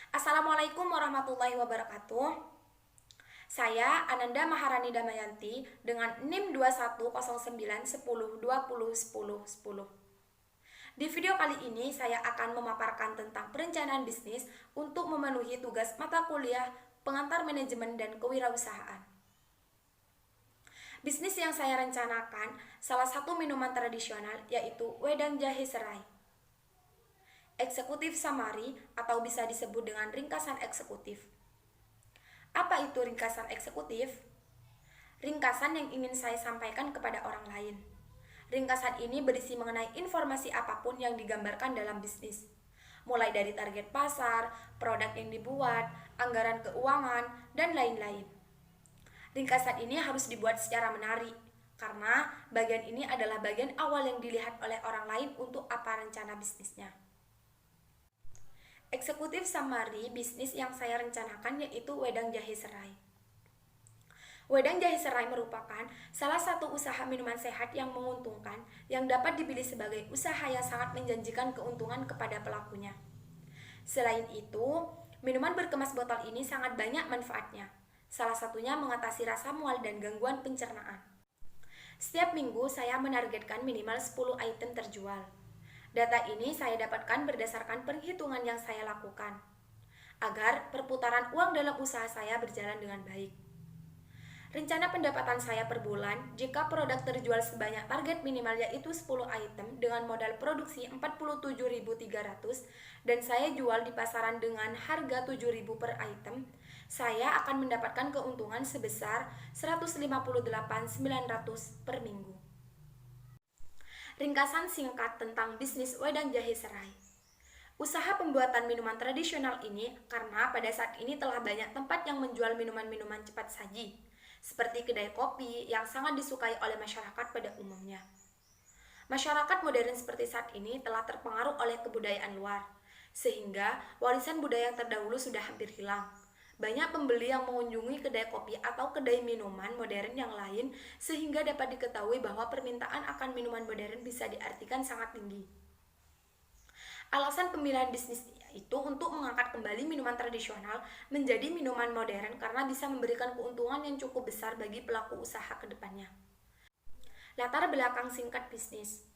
Assalamualaikum warahmatullahi wabarakatuh. Saya Ananda Maharani Damayanti dengan NIM 210910201010. Di video kali ini saya akan memaparkan tentang perencanaan bisnis untuk memenuhi tugas mata kuliah pengantar manajemen dan kewirausahaan. Bisnis yang saya rencanakan salah satu minuman tradisional yaitu wedang jahe serai. Eksekutif summary atau bisa disebut dengan ringkasan eksekutif. Apa itu ringkasan eksekutif? Ringkasan yang ingin saya sampaikan kepada orang lain. Ringkasan ini berisi mengenai informasi apapun yang digambarkan dalam bisnis, mulai dari target pasar, produk yang dibuat, anggaran keuangan, dan lain-lain. Ringkasan ini harus dibuat secara menarik, karena bagian ini adalah bagian awal yang dilihat oleh orang lain untuk apa rencana bisnisnya. Eksekutif summary bisnis yang saya rencanakan yaitu wedang jahe serai. Wedang jahe serai merupakan salah satu usaha minuman sehat yang menguntungkan yang dapat dipilih sebagai usaha yang sangat menjanjikan keuntungan kepada pelakunya. Selain itu, minuman berkemas botol ini sangat banyak manfaatnya. Salah satunya mengatasi rasa mual dan gangguan pencernaan. Setiap minggu saya menargetkan minimal 10 item terjual. Data ini saya dapatkan berdasarkan perhitungan yang saya lakukan, agar perputaran uang dalam usaha saya berjalan dengan baik. Rencana pendapatan saya per bulan jika produk terjual sebanyak target minimal yaitu 10 item dengan modal produksi 47.300 dan saya jual di pasaran dengan harga 7.000 per item, saya akan mendapatkan keuntungan sebesar 158.900 per minggu. Ringkasan singkat tentang bisnis wedang jahe serai. Usaha pembuatan minuman tradisional ini karena pada saat ini telah banyak tempat yang menjual minuman-minuman cepat saji, seperti kedai kopi yang sangat disukai oleh masyarakat pada umumnya. Masyarakat modern seperti saat ini telah terpengaruh oleh kebudayaan luar, sehingga warisan budaya yang terdahulu sudah hampir hilang. Banyak pembeli yang mengunjungi kedai kopi atau kedai minuman modern yang lain sehingga dapat diketahui bahwa permintaan akan minuman modern bisa diartikan sangat tinggi. Alasan pemilihan bisnis itu untuk mengangkat kembali minuman tradisional menjadi minuman modern karena bisa memberikan keuntungan yang cukup besar bagi pelaku usaha ke depannya. Latar belakang singkat bisnis.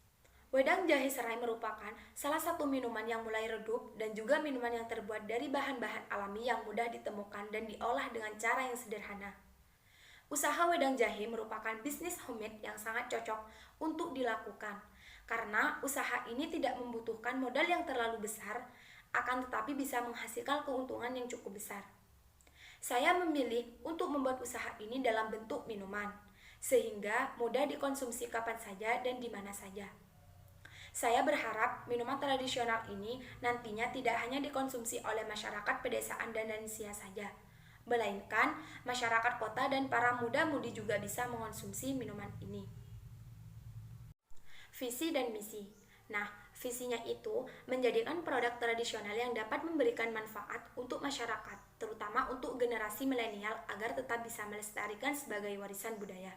Wedang jahe serai merupakan salah satu minuman yang mulai redup dan juga minuman yang terbuat dari bahan-bahan alami yang mudah ditemukan dan diolah dengan cara yang sederhana. Usaha wedang jahe merupakan bisnis homemade yang sangat cocok untuk dilakukan karena usaha ini tidak membutuhkan modal yang terlalu besar, akan tetapi bisa menghasilkan keuntungan yang cukup besar. Saya memilih untuk membuat usaha ini dalam bentuk minuman, sehingga mudah dikonsumsi kapan saja dan di mana saja. Saya berharap minuman tradisional ini nantinya tidak hanya dikonsumsi oleh masyarakat pedesaan dan lansia saja, melainkan masyarakat kota dan para muda-mudi juga bisa mengonsumsi minuman ini. Visi dan misi. Nah, visinya itu menjadikan produk tradisional yang dapat memberikan manfaat untuk masyarakat, terutama untuk generasi milenial agar tetap bisa melestarikan sebagai warisan budaya.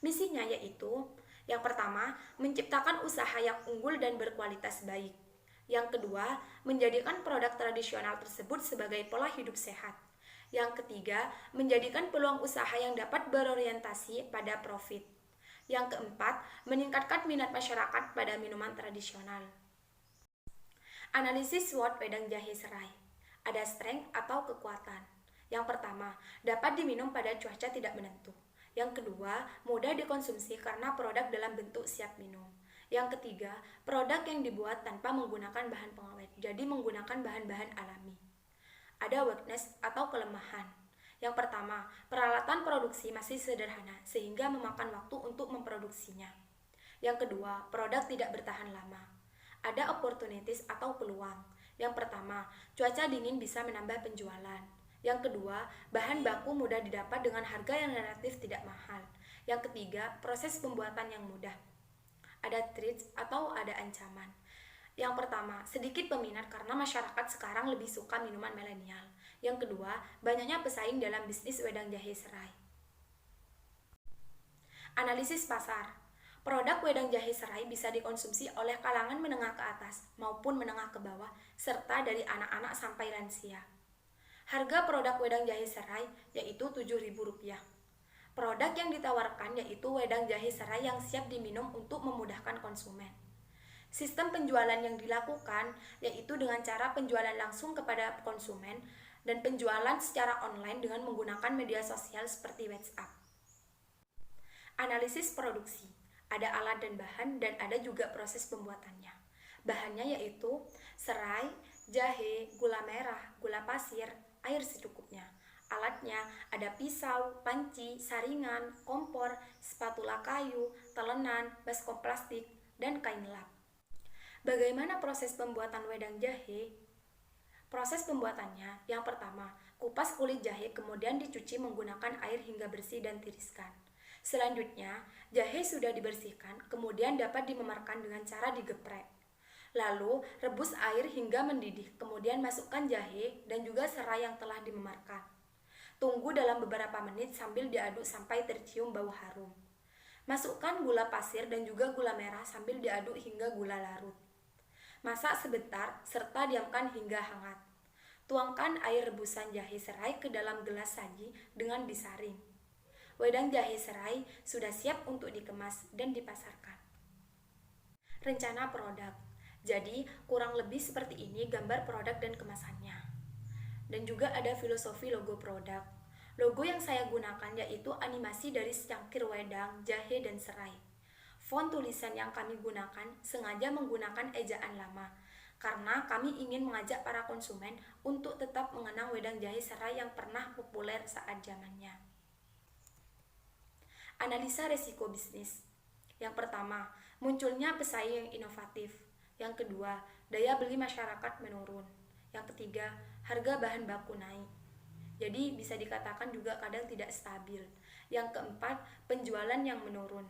Misinya yaitu yang pertama, menciptakan usaha yang unggul dan berkualitas baik. Yang kedua, menjadikan produk tradisional tersebut sebagai pola hidup sehat. Yang ketiga, menjadikan peluang usaha yang dapat berorientasi pada profit. Yang keempat, meningkatkan minat masyarakat pada minuman tradisional. Analisis SWOT wedang jahe serai. Ada strength atau kekuatan. Yang pertama, dapat diminum pada cuaca tidak menentu. Yang kedua, mudah dikonsumsi karena produk dalam bentuk siap minum. Yang ketiga, produk yang dibuat tanpa menggunakan bahan pengawet, jadi menggunakan bahan-bahan alami. Ada weakness atau kelemahan. Yang pertama, peralatan produksi masih sederhana sehingga memakan waktu untuk memproduksinya. Yang kedua, produk tidak bertahan lama. Ada opportunities atau peluang. Yang pertama, cuaca dingin bisa menambah penjualan. Yang kedua, bahan baku mudah didapat dengan harga yang relatif tidak mahal. Yang ketiga, proses pembuatan yang mudah. Ada threats atau ada ancaman. Yang pertama, sedikit peminat karena masyarakat sekarang lebih suka minuman milenial. Yang kedua, banyaknya pesaing dalam bisnis wedang jahe serai. Analisis pasar. Produk wedang jahe serai bisa dikonsumsi oleh kalangan menengah ke atas maupun menengah ke bawah, serta dari anak-anak sampai lansia. Harga produk wedang jahe serai yaitu Rp7.000. Produk yang ditawarkan yaitu wedang jahe serai yang siap diminum untuk memudahkan konsumen. Sistem penjualan yang dilakukan yaitu dengan cara penjualan langsung kepada konsumen dan penjualan secara online dengan menggunakan media sosial seperti WhatsApp. Analisis produksi. Ada alat dan bahan dan ada juga proses pembuatannya. Bahannya yaitu serai, jahe, gula merah, gula pasir, air secukupnya. Alatnya ada pisau, panci, saringan, kompor, spatula kayu, telenan, baskom plastik, dan kain lap. Bagaimana proses pembuatan wedang jahe? Proses pembuatannya, yang pertama, kupas kulit jahe kemudian dicuci menggunakan air hingga bersih dan tiriskan. Selanjutnya, jahe sudah dibersihkan, kemudian dapat dimemarkan dengan cara digeprek. Lalu, rebus air hingga mendidih, kemudian masukkan jahe dan juga serai yang telah dimemarkan. Tunggu dalam beberapa menit sambil diaduk sampai tercium bau harum. Masukkan gula pasir dan juga gula merah sambil diaduk hingga gula larut. Masak sebentar serta diamkan hingga hangat. Tuangkan air rebusan jahe serai ke dalam gelas saji dengan disaring. Wedang jahe serai sudah siap untuk dikemas dan dipasarkan. Rencana produk. Jadi, kurang lebih seperti ini gambar produk dan kemasannya. Dan juga ada filosofi logo produk. Logo yang saya gunakan yaitu animasi dari secangkir wedang, jahe, dan serai. Font tulisan yang kami gunakan sengaja menggunakan ejaan lama, karena kami ingin mengajak para konsumen untuk tetap mengenang wedang jahe serai yang pernah populer saat zamannya. Analisa resiko bisnis. Yang pertama, munculnya pesaing yang inovatif. Yang kedua, daya beli masyarakat menurun. Yang ketiga, harga bahan baku naik. Jadi bisa dikatakan juga kadang tidak stabil. Yang keempat, penjualan yang menurun.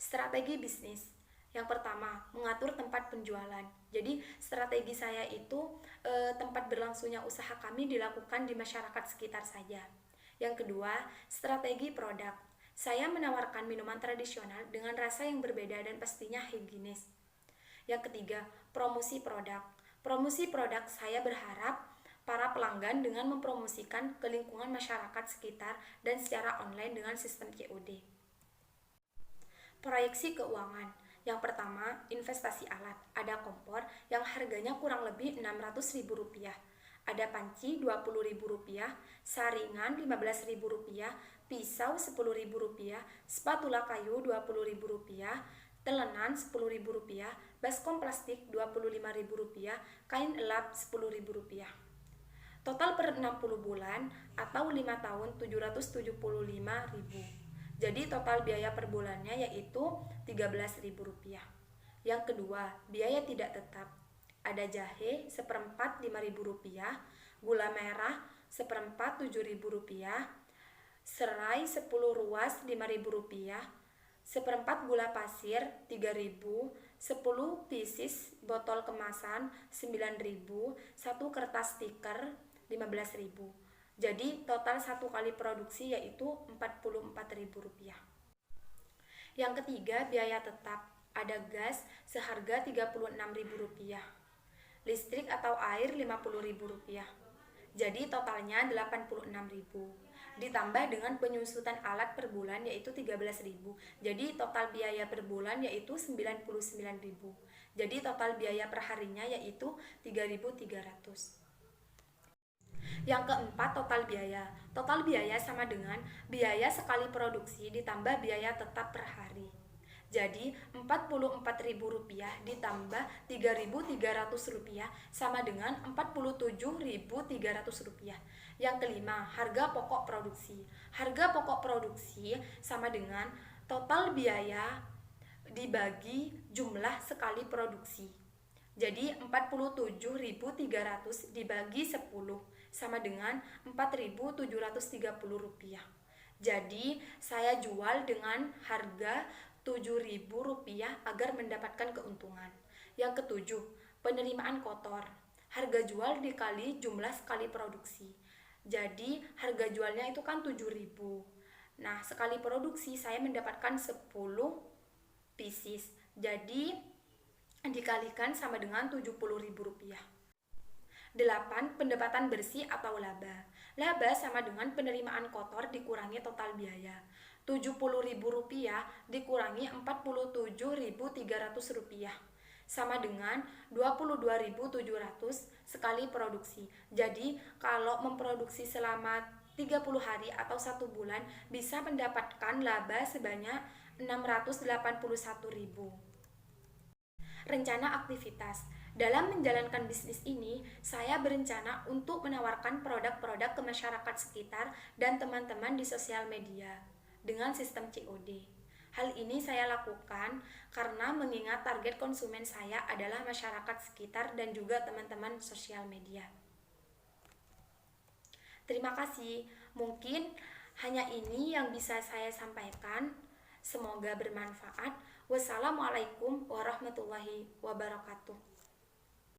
Strategi bisnis. Yang pertama, mengatur tempat penjualan. Jadi strategi saya itu tempat berlangsungnya usaha kami dilakukan di masyarakat sekitar saja. Yang kedua, strategi produk. Saya menawarkan minuman tradisional dengan rasa yang berbeda dan pastinya higienis. Yang ketiga, promosi produk. Promosi produk saya berharap para pelanggan dengan mempromosikan ke lingkungan masyarakat sekitar dan secara online dengan sistem COD. Proyeksi keuangan. Yang pertama, investasi alat. Ada kompor yang harganya kurang lebih Rp600.000. Ada panci Rp20.000, saringan Rp15.000, pisau Rp10.000, spatula kayu Rp20.000, telenan Rp10.000, baskom plastik Rp25.000, kain elap Rp10.000. Total per 60 bulan atau 5 tahun Rp775.000. Jadi total biaya per bulannya yaitu Rp13.000. Yang kedua, biaya tidak tetap. Ada jahe seperempat Rp5.000, gula merah seperempat Rp7.000, serai 10 ruas Rp5.000, seperempat gula pasir Rp3.000, 10 pieces botol kemasan Rp9.000, 1 kertas stiker Rp15.000. Jadi total satu kali produksi yaitu Rp44.000. Yang ketiga, biaya tetap. Ada gas seharga Rp36.000, listrik atau air Rp50.000. Jadi totalnya Rp86.000. Ditambah dengan penyusutan alat per bulan yaitu Rp13.000. Jadi total biaya per bulan yaitu Rp99.000. Jadi total biaya per harinya yaitu Rp3.300. Yang keempat, total biaya. Total biaya sama dengan biaya sekali produksi ditambah biaya tetap per hari. Jadi Rp44.000 ditambah Rp3.300 sama dengan Rp47.300. Yang kelima, harga pokok produksi. Harga pokok produksi sama dengan total biaya dibagi jumlah sekali produksi. Jadi Rp47.300 dibagi 10 sama dengan Rp4.730. Jadi saya jual dengan harga Rp7.000 agar mendapatkan keuntungan. Yang ketujuh, penerimaan kotor. Harga jual dikali jumlah sekali produksi. Jadi harga jualnya itu kan Rp7.000. Nah, sekali produksi saya mendapatkan 10 pieces. Jadi dikalikan sama dengan Rp70.000. 8. Pendapatan bersih atau laba. Laba sama dengan penerimaan kotor dikurangi total biaya. Rp70.000 dikurangi Rp47.300 sama dengan 22.700 sekali produksi. Jadi, kalau memproduksi selama 30 hari atau 1 bulan bisa mendapatkan laba sebanyak 681.000. Rencana aktivitas. Dalam menjalankan bisnis ini, saya berencana untuk menawarkan produk-produk ke masyarakat sekitar dan teman-teman di sosial media dengan sistem COD. Hal ini saya lakukan karena mengingat target konsumen saya adalah masyarakat sekitar dan juga teman-teman sosial media. Terima kasih. Mungkin hanya ini yang bisa saya sampaikan. Semoga bermanfaat. Wassalamualaikum warahmatullahi wabarakatuh.